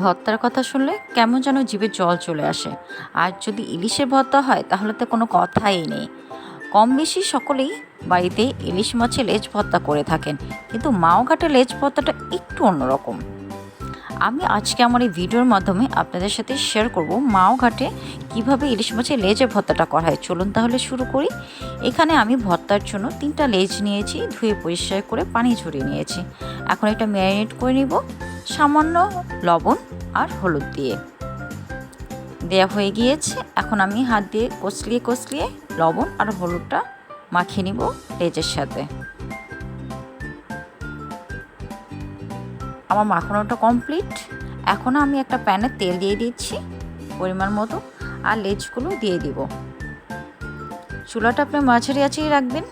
ভর্তার কথা শুনলে কেমন যেন জিভে জল চলে আসে। আর যদি ইলিশের ভর্তা হয় তাহলে তো কোনো কথাই নেই। কম বেশি সকলেই বাড়িতে ইলিশ মাছের লেজ ভর্তা করে থাকেন, কিন্তু মাও ঘাটের লেজ ভর্তাটা একটু অন্যরকম। আমি আজকে আমার এই ভিডিওর মাধ্যমে আপনাদের সাথে শেয়ার করব মাও ঘাটে কীভাবে ইলিশ মাছের লেজের ভর্তাটা করা হয়। চলুন তাহলে শুরু করি। এখানে আমি ভর্তার জন্য 3টা লেজ নিয়েছি, ধুয়ে পরিষ্কার করে পানি ঝরিয়ে নিয়েছি। এখন এটা ম্যারিনেট করে নিব সামান্য লবণ আর হলুদ দিয়ে। দেয়া হয়ে গিয়েছে। এখন আমি হাত দিয়ে কষলিয়ে লবণ আর হলুদটা মাখিয়ে নিব লেজের সাথে। আমার মাখানোটা কমপ্লিট। এখন আমি একটা প্যানে তেল দিয়ে দিচ্ছি পরিমাণ মতো, আর লেজগুলো দিয়ে দিব। চুলাটা আপনি মাঝারি আঁচেই রাখবেন।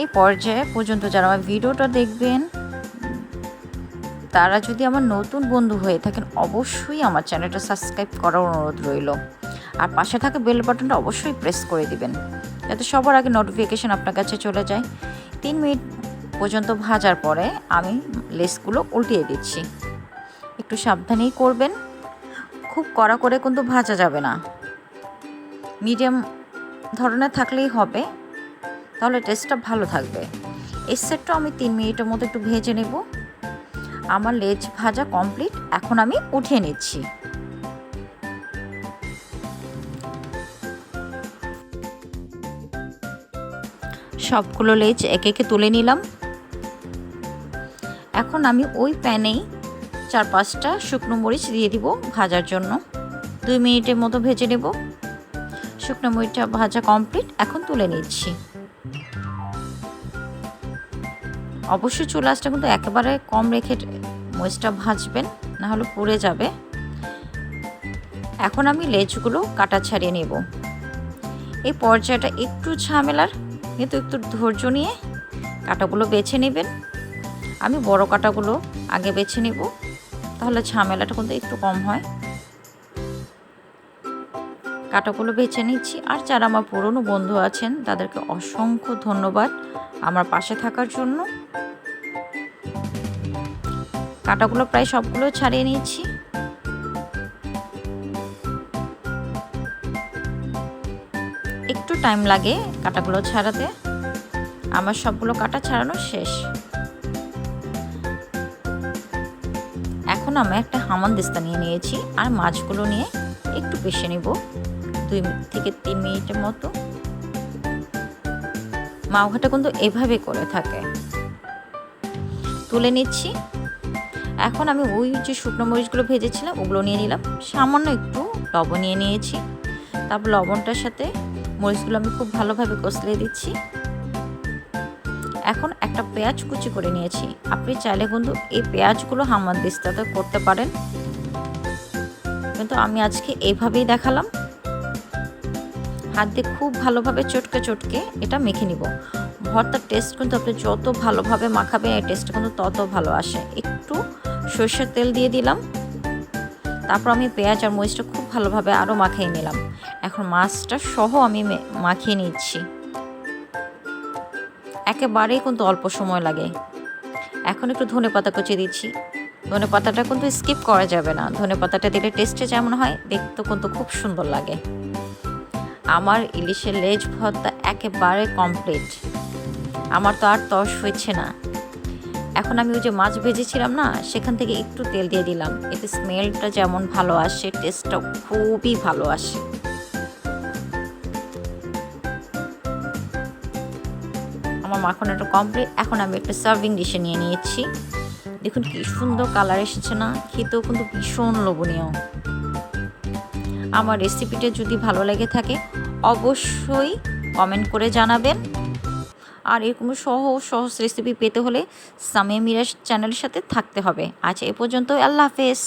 এই পর্যায়ে পর্যন্ত যারা আমার ভিডিওটা দেখবেন তারা যদি আমার নতুন বন্ধু হয়ে থাকেন অবশ্যই আমার চ্যানেলটা সাবস্ক্রাইব করার অনুরোধ রইল, আর পাশে থাকা বেল বাটনটা অবশ্যই প্রেস করে দিবেন যাতে সবার আগে নোটিফিকেশন আপনার কাছে চলে যায়। 3 মিনিট পর্যন্ত ভাজার পরে আমি লেসগুলো উল্টিয়ে দিচ্ছি। একটু সাবধানেই করবেন, খুব কড়া করে কিন্তু ভাজা যাবে না, মিডিয়াম ধরনের থাকলেই হবে, তাহলে টেস্টটা ভালো থাকবে। এই সেটটা আমি 3 মিনিটের মতো একটু ভেজে নেব। আমার লেজ ভাজা কমপ্লিট। এখন আমি উঠিয়ে নিচ্ছি। সবগুলো লেজ একে একে তুলে নিলাম। এখন আমি ওই প্যানেই 4-5টা শুকনো মরিচ দিয়ে দিব ভাজার জন্য। 2 মিনিটের মতো ভেজে নেব। শুকনো মরিচটা ভাজা কমপ্লিট। এখন তুলে নিচ্ছি। অবশ্যই চুলা আঁচটা কিন্তু একেবারে কম রেখে মরিচটা ভাজবেন, না হলে পুড়ে যাবে। এখন আমি লেজগুলো কাটা ছাড়িয়ে নেব। এই পর্যায়টা একটু ঝামেলার, কিন্তু একটু ধৈর্য নিয়ে কাটাগুলো বেছে নেবেন। আমি বড় কাটাগুলো আগে বেছে নেব, তাহলে ঝামেলাটা কিন্তু একটু কম হয়। কাটাগুলো বেছে নিচ্ছি। আর যারা আমার পুরনো বন্ধু আছেন তাদেরকে অসংখ্য ধন্যবাদ আমার পাশে থাকার জন্য। কাটাগুলো প্রায় সবগুলো ছাড়িয়ে নিচ্ছি। একটু টাইম লাগে কাটাগুলো ছাড়াতে। আমার সবগুলো কাটা ছাড়ানো শেষ। এখন আমি একটা হামানদিস্তা নিয়ে নিয়েছি, আর মাছগুলো নিয়ে একটু পেষে নেব 2 থেকে 3 মিনিটের মতো। মাও ঘাটে কিন্তু এভাবে করে থাকে। তুলে নিচ্ছি। এখন আমি ওই যে শুকনো মরিচগুলো ভেজেছিলাম ওগুলো নিয়ে নিলাম। সামান্য একটু লবণ নিয়ে নিয়েছি। তারপর লবণটার সাথে মরিচগুলো আমি খুব ভালোভাবে কষলিয়ে দিচ্ছি। এখন একটা পেঁয়াজ কুচি করে নিয়েছি। আপনি চাইলে কিন্তু এই পেঁয়াজগুলো হামানদিস্তাতে করতে পারেন, কিন্তু আমি আজকে এইভাবেই দেখালাম। হাত দিয়ে খুব ভালোভাবে চটকে এটা মেখে নিব। ভর্তার টেস্ট কিন্তু আপনি যত ভালোভাবে মাখাবেন এই টেস্টটা কিন্তু তত ভালো আসে। একটু সরষের তেল দিয়ে দিলাম। তারপর আমি পেঁয়াজ আর মরিচটা খুব ভালোভাবে আরও মাখিয়ে নিলাম। এখন মাছটা সহ আমি মাখিয়ে নিচ্ছি। একেবারেই কিন্তু অল্প সময় লাগে। এখন একটু ধনেপাতা কুচি দিচ্ছি। ধনেপাতাটা কিন্তু স্কিপ করা যাবে না। ধনেপাতাটা দিলে টেস্টে যেমন হয় দেখতে কিন্তু খুব সুন্দর লাগে। আমার ইলিশের লেজ ভর্তা একেবারে কমপ্লিট। আমার তো আর তস হচ্ছে না। এখন আমি ওই যে মাছ ভেজেছিলাম না, সেখান থেকে একটু তেল দিয়ে দিলাম। এতে স্মেলটা যেমন ভালো আসে, টেস্টটাও খুবই ভালো আসে। আমার মাখনটা কমপ্লিট। এখন আমি একটা সার্ভিং ডিশে নিয়ে নিয়েছি। দেখুন কি সুন্দর কালার এসেছে না, খেতেও কিন্তু ভীষণ লোভনীয়। আমার রেসিপিটা যদি ভালো লেগে থাকে অবশ্যই কমেন্ট করে জানাবেন। আর এরকম সহজ রেসিপি পেতে হলে সামিয়া মিরাজ চ্যানেলের সাথে থাকতে হবে। আজ এ পর্যন্ত। আল্লাহ হাফেজ।